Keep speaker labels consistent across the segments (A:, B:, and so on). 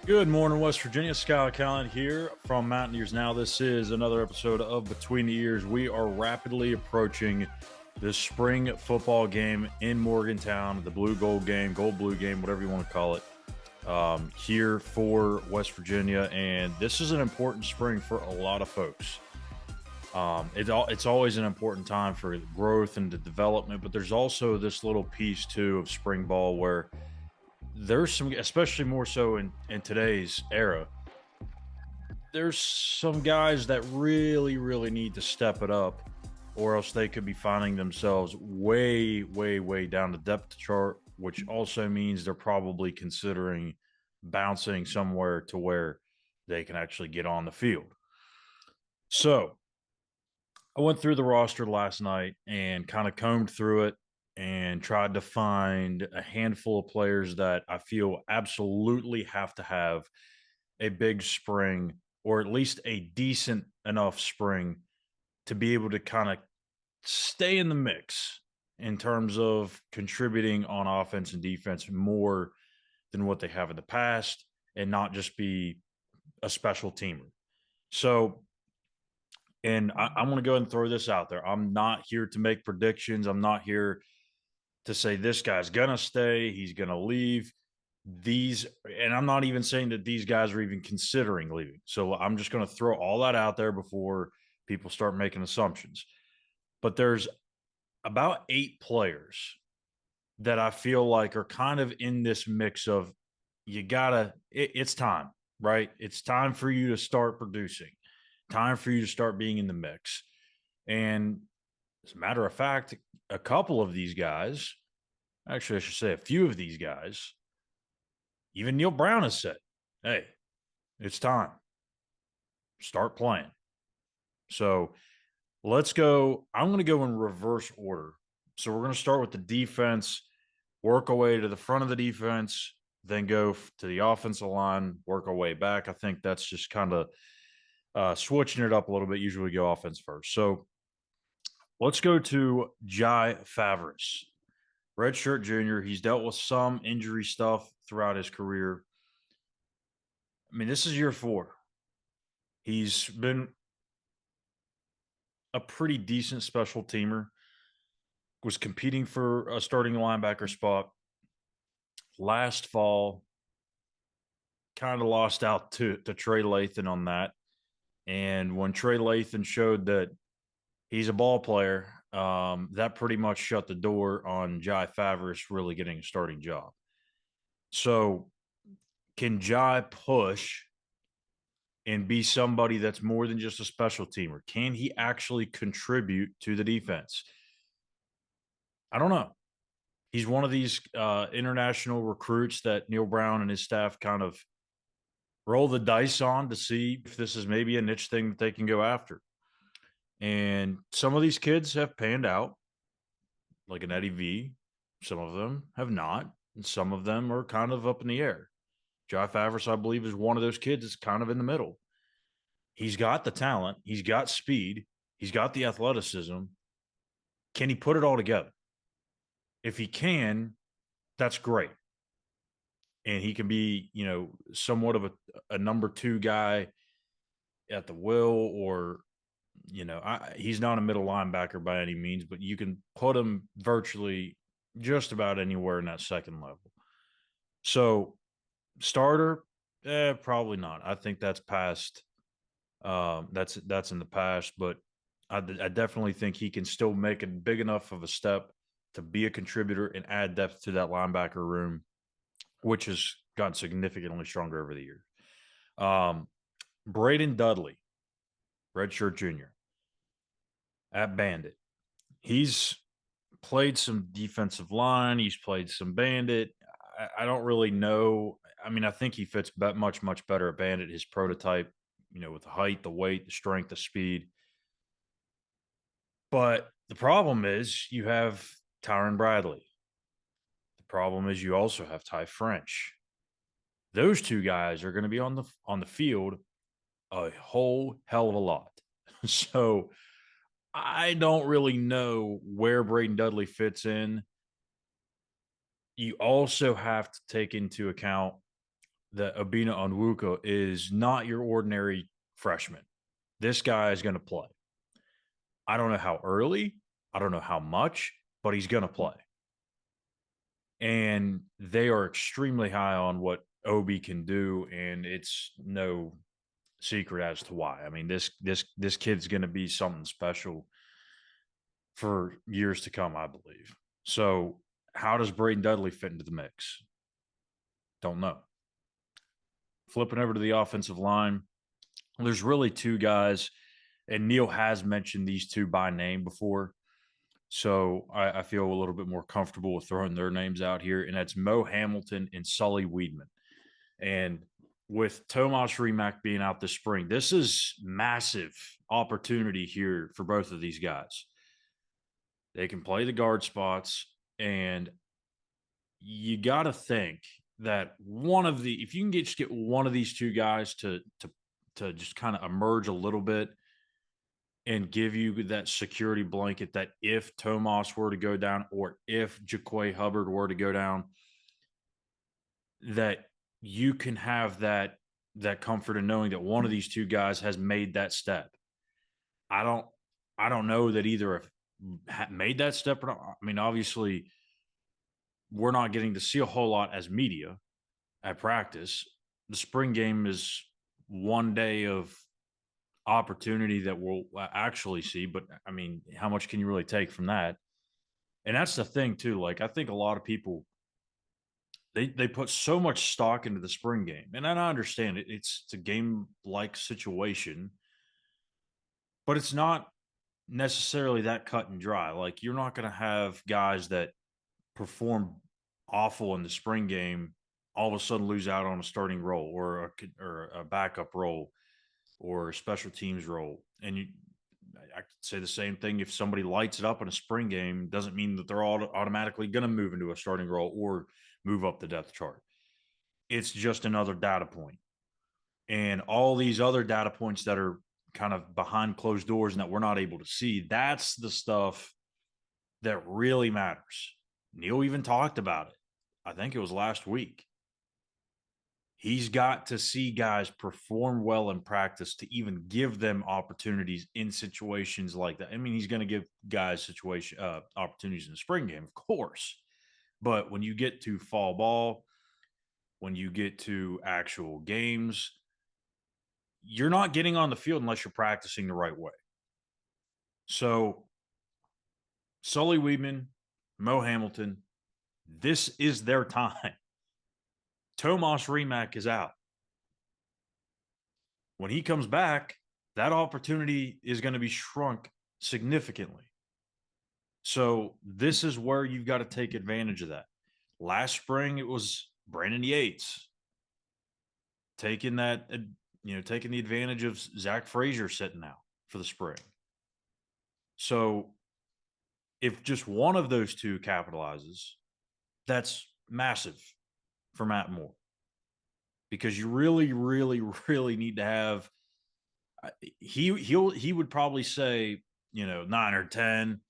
A: Good morning, West Virginia. Schuyler Callihan here from Mountain Eers. Now, this is another episode of Between the Ears. We are rapidly approaching the spring football game in Morgantown, the Blue Gold game, Gold Blue game, whatever you want to call it, here for West Virginia. And this is an important spring for a lot of folks. It's always an important time for growth and the development, but there's also this little piece too of spring ball where there's some, especially more so in today's era, there's some guys that really need to step it up, or else they could be finding themselves way down the depth chart, which also means they're probably considering bouncing somewhere to where they can actually get on the field. So I went through the roster last night and kind of combed through it and tried to find a handful of players that I feel absolutely have to have a big spring, or at least a decent enough spring to be able to kind of stay in the mix in terms of contributing on offense and defense more than what they have in the past, and not just be a special teamer. So, and I'm going to go ahead and throw this out there. I'm not here to make predictions. I'm not here to say this guy's going to stay, he's going to leave. And I'm not even saying that these guys are even considering leaving. So I'm just going to throw all that out there before people start making assumptions. But there's about 8 players that I feel like are kind of in this mix of it's time, right? It's time for you to start producing, time for you to start being in the mix. And as a matter of fact, a couple of these guys, actually, I should say a few of these guys, even Neil Brown has said, hey, it's time. Start playing. So let's go. I'm going to go in reverse order. So we're going to start with the defense, work our way to the front of the defense, then go to the offensive line, work our way back. I think that's just kind of switching it up a little bit. Usually we go offense first. So let's go to Jai Favres, redshirt junior. He's dealt with some injury stuff throughout his career. I mean, this is year 4. He's been a pretty decent special teamer, was competing for a starting linebacker spot last fall, kind of lost out to Trey Lathan on that. And when Trey Lathan showed that he's a ball player, that pretty much shut the door on Jai Favres really getting a starting job. So can Jai push and be somebody that's more than just a special teamer? Can he actually contribute to the defense? I don't know. He's one of these international recruits that Neil Brown and his staff kind of roll the dice on to see if this is maybe a niche thing that they can go after. And some of these kids have panned out, like an Eddie V. Some of them have not, and some of them are kind of up in the air. Jai Favres, I believe, is one of those kids that's kind of in the middle. He's got the talent, he's got speed, he's got the athleticism. Can he put it all together? If he can, that's great. And he can be, somewhat of a number 2 guy at the will, or, he's not a middle linebacker by any means, but you can put him virtually just about anywhere in that second level. So starter, probably not. I think that's past. That's in the past, but I definitely think he can still make a big enough of a step to be a contributor and add depth to that linebacker room, which has gotten significantly stronger over the years. Braden Dudley, redshirt junior at Bandit. He's played some defensive line. He's played some Bandit. I don't really know. I mean, I think he fits much better at Bandit, his prototype, with the height, the weight, the strength, the speed. But the problem is you have Tyron Bradley. The problem is you also have Ty French. Those 2 guys are going to be on the field a whole hell of a lot. So I don't really know where Braden Dudley fits in. You also have to take into account that Obina Onwuka is not your ordinary freshman. This guy is going to play. I don't know how early, I don't know how much, but he's going to play. And they are extremely high on what Obi can do, and it's no secret as to why. I mean, this kid's going to be something special for years to come, I believe. So, how does Braden Dudley fit into the mix? Don't know. Flipping over to the offensive line, there's really two guys, and Neil has mentioned these two by name before. So I feel a little bit more comfortable with throwing their names out here, and that's Mo Hamilton and Sully Weedman. And with Tomas Remack being out this spring, this is massive opportunity here for both of these guys. They can play the guard spots, and you got to think that if you can just get one of these two guys to just kind of emerge a little bit and give you that security blanket that if Tomas were to go down or if Jaquay Hubbard were to go down, that you can have that comfort in knowing that one of these two guys has made that step. I don't know that either have made that step or not. I mean, obviously, we're not getting to see a whole lot as media at practice. The spring game is one day of opportunity that we'll actually see, but I mean, how much can you really take from that? And that's the thing too. Like, I think a lot of people they put so much stock into the spring game, and I understand it. It's a game like situation, but it's not necessarily that cut and dry. Like, you're not going to have guys that perform awful in the spring game all of a sudden lose out on a starting role or a backup role or a special teams role. And I could say the same thing. If somebody lights it up in a spring game, doesn't mean that they're all automatically going to move into a starting role or move up the depth chart. It's just another data point. And all these other data points that are kind of behind closed doors and that we're not able to see, that's the stuff that really matters. Neil even talked about it. I think it was last week. He's got to see guys perform well in practice to even give them opportunities in situations like that. I mean, he's going to give guys opportunities in the spring game, of course. But when you get to fall ball, when you get to actual games, you're not getting on the field unless you're practicing the right way. So, Sully Weedman, Mo Hamilton, this is their time. Tomas Remack is out. When he comes back, that opportunity is going to be shrunk significantly. So this is where you've got to take advantage of that. Last spring, it was Brandon Yates taking taking the advantage of Zach Frazier sitting out for the spring. So if just one of those two capitalizes, that's massive for Matt Moore, because you really, really, really need to have. He would probably say 9 or 10.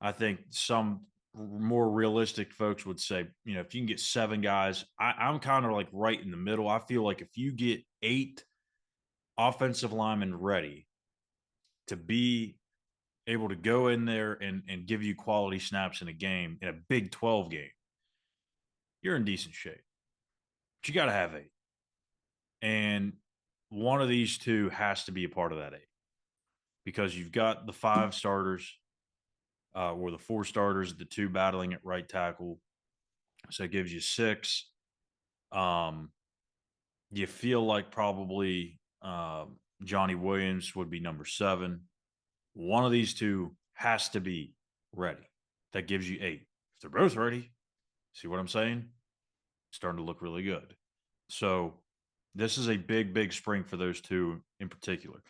A: I think some more realistic folks would say if you can get 7 guys, I'm kind of like right in the middle. I feel like if you get 8 offensive linemen ready to be able to go in there and give you quality snaps in a game, in a Big 12 game, you're in decent shape. But you got to have 8. And one of these two has to be a part of that 8, because you've got the 5 starters or the 4 starters, the 2 battling at right tackle. So it gives you 6. You feel like probably Johnny Williams would be number 7. One of these two has to be ready. That gives you 8. If they're both ready, see what I'm saying? It's starting to look really good. So this is a big, big spring for those two in particular.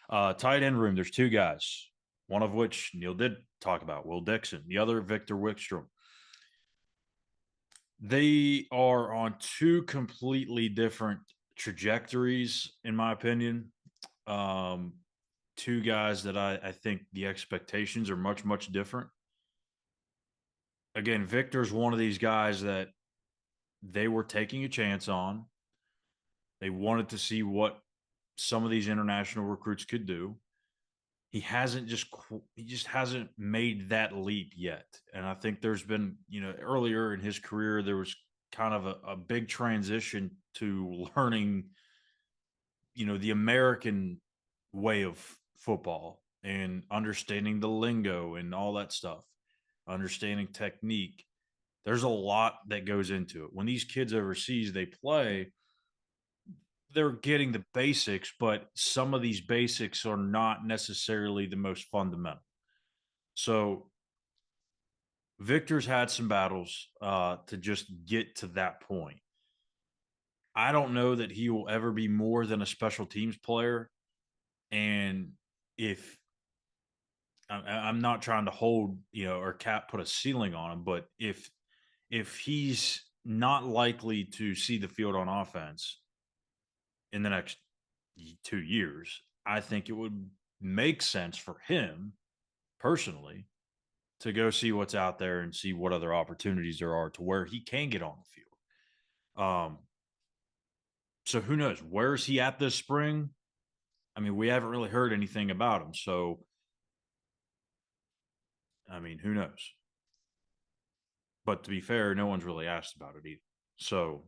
A: Tight end room, there's 2 guys, one of which Neil did talk about, Will Dixon, the other Victor Wickstrom. They are on 2 completely different trajectories, in my opinion. 2 guys that I think the expectations are much, much different. Again, Victor's one of these guys that they were taking a chance on. They wanted to see what some of these international recruits could do. He just hasn't made that leap yet. And I think there's been, earlier in his career there was kind of a big transition to learning, the American way of football and understanding the lingo and all that stuff, understanding technique. There's a lot that goes into it. When these kids overseas they play, they're getting the basics, but some of these basics are not necessarily the most fundamental. So Victor's had some battles to just get to that point. I don't know that he will ever be more than a special teams player. And if I'm not trying to hold, or put a ceiling on him, but if he's not likely to see the field on offense in the next 2 years, I think it would make sense for him personally to go see what's out there and see what other opportunities there are to where he can get on the field. So who knows? Where is he at this spring? I mean, we haven't really heard anything about him. So, I mean, who knows? But to be fair, no one's really asked about it either. So,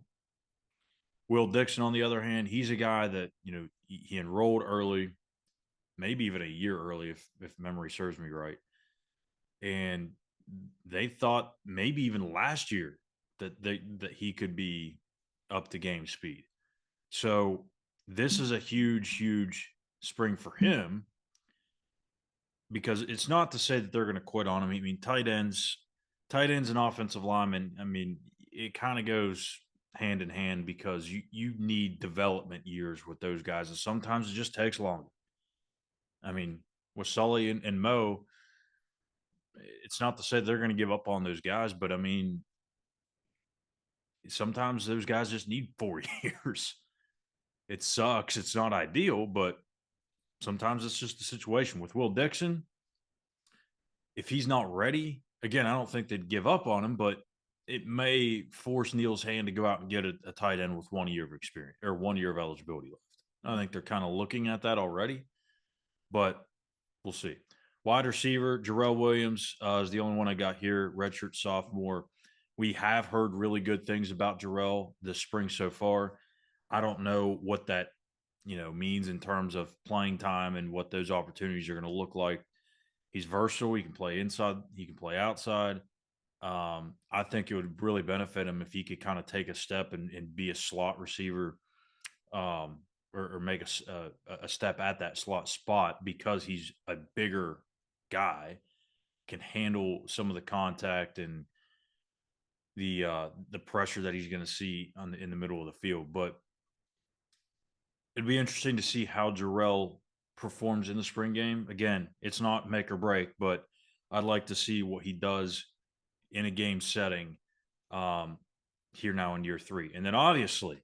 A: Will Dixon, on the other hand, he's a guy that, he enrolled early, maybe even a year early, if memory serves me right. And they thought maybe even last year that he could be up to game speed. So this is a huge, huge spring for him because it's not to say that they're going to quit on him. I mean, tight ends and offensive linemen. I mean, it kind of goes hand in hand because you need development years with those guys, and sometimes it just takes longer. I mean, with Sully and Mo, it's not to say they're going to give up on those guys, but I mean, sometimes those guys just need 4 years. It sucks. It's not ideal, but sometimes it's just the situation. With Will Dixon, if he's not ready, again, I don't think they'd give up on him, but it may force Neil's hand to go out and get a tight end with 1 year of experience or 1 year of eligibility left. I think they're kind of looking at that already, but we'll see. Wide receiver, Jarrell Williams is the only one I got here, redshirt sophomore. We have heard really good things about Jarrell this spring so far. I don't know what that means in terms of playing time and what those opportunities are going to look like. He's versatile. He can play inside. He can play outside. I think it would really benefit him if he could kind of take a step and be a slot receiver, or make a step at that slot spot because he's a bigger guy, can handle some of the contact and the pressure that he's going to see in the middle of the field. But it'd be interesting to see how Jarrell performs in the spring game. Again, it's not make or break, but I'd like to see what he does in a game setting here now in year 3. And then obviously,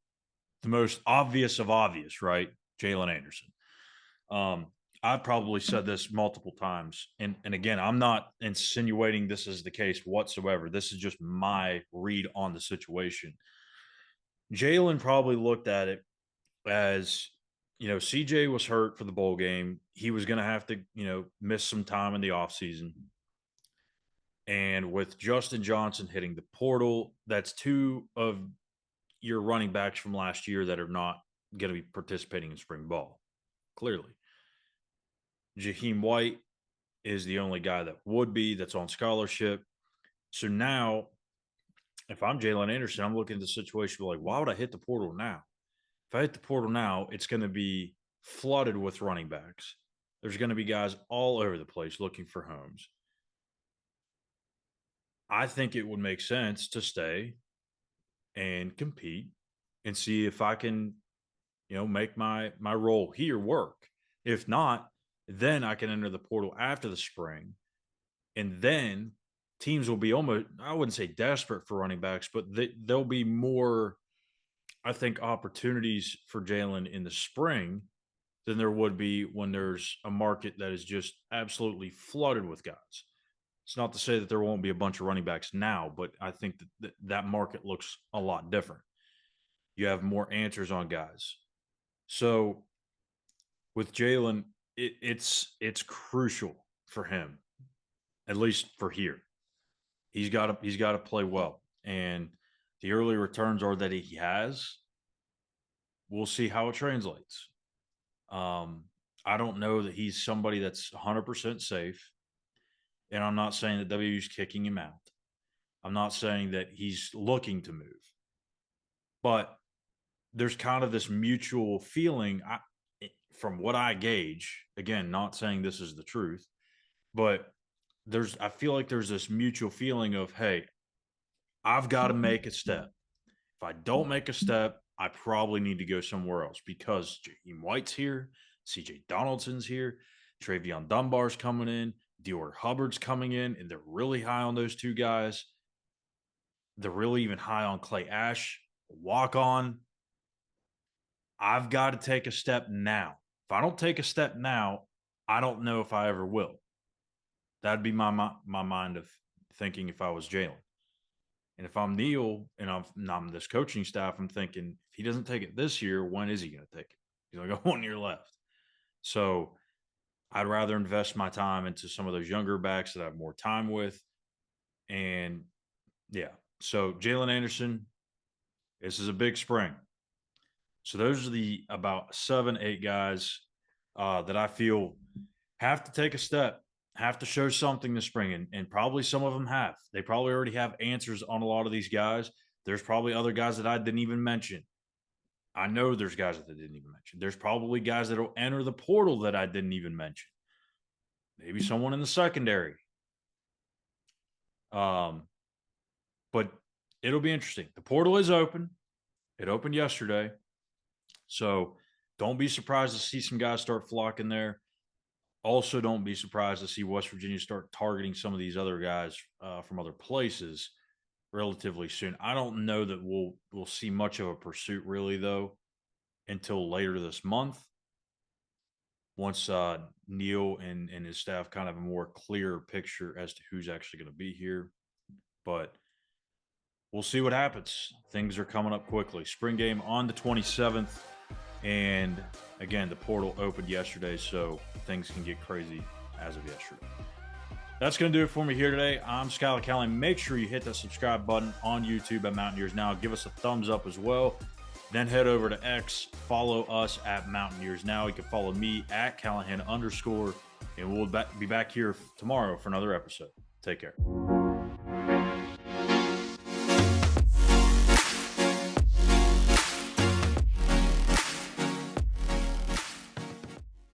A: the most obvious of obvious, right? Jalen Anderson. I've probably said this multiple times. And again, I'm not insinuating this is the case whatsoever. This is just my read on the situation. Jalen probably looked at it as, CJ was hurt for the bowl game. He was going to have to, miss some time in the offseason. And with Justin Johnson hitting the portal, that's 2 of your running backs from last year that are not going to be participating in spring ball, clearly. Jaheim White is the only guy that would be that's on scholarship. So now, if I'm Jalen Anderson, I'm looking at the situation like, why would I hit the portal now? If I hit the portal now, it's going to be flooded with running backs. There's going to be guys all over the place looking for homes. I think it would make sense to stay and compete and see if I can, make my role here work. If not, then I can enter the portal after the spring, and then teams will be almost, I wouldn't say desperate for running backs, but there'll be more, I think, opportunities for Jalen in the spring than there would be when there's a market that is just absolutely flooded with guys. It's not to say that there won't be a bunch of running backs now, but I think that market looks a lot different. You have more answers on guys. So with Jalen, it's crucial for him, at least for here. He's got to play well, and the early returns are that he has. We'll see how it translates. Um, I don't know that he's somebody that's 100% safe, and I'm not saying that WU's kicking him out. I'm not saying that he's looking to move, but there's kind of this mutual feeling from what I gauge. Again, not saying this is the truth, but I feel like there's this mutual feeling of, hey, I've got to make a step. If I don't make a step, I probably need to go somewhere else because Jaheim White's here, CJ Donaldson's here, Travion Dunbar's coming in, Dior Hubbard's coming in, and they're really high on those two guys. They're really even high on Clay Ash, walk on. I've got to take a step now. If I don't take a step now, I don't know if I ever will. That'd be my mind of thinking if I was Jalen. And if I'm Neil and I'm this coaching staff, I'm thinking if he doesn't take it this year, when is he going to take it? He's only got 1 year left. So I'd rather invest my time into some of those younger backs that I have more time with. And yeah, so Jalen Anderson, this is a big spring. So those are the about 7, 8 guys that I feel have to take a step, have to show something this spring, and probably some of them have. They probably already have answers on a lot of these guys. There's probably other guys that I didn't even mention. I know there's guys that I didn't even mention. There's probably guys that will enter the portal that I didn't even mention. Maybe someone in the secondary. But it'll be interesting. The portal is open. It opened yesterday. So don't be surprised to see some guys start flocking there. Also, don't be surprised to see West Virginia start targeting some of these other guys from other places relatively soon. I don't know that we'll see much of a pursuit really though until later this month. Once Neil and his staff kind of a more clear picture as to who's actually going to be here, but we'll see what happens. Things are coming up quickly. Spring game on the 27th. And again, the portal opened yesterday, so things can get crazy as of yesterday. That's going to do it for me here today. I'm Schuyler Callihan. Make sure you hit that subscribe button on YouTube at Mountaineers Now. Give us a thumbs up as well. Then head over to X. Follow us at Mountaineers Now. You can follow me at Callihan_. And we'll be back here tomorrow for another episode. Take care.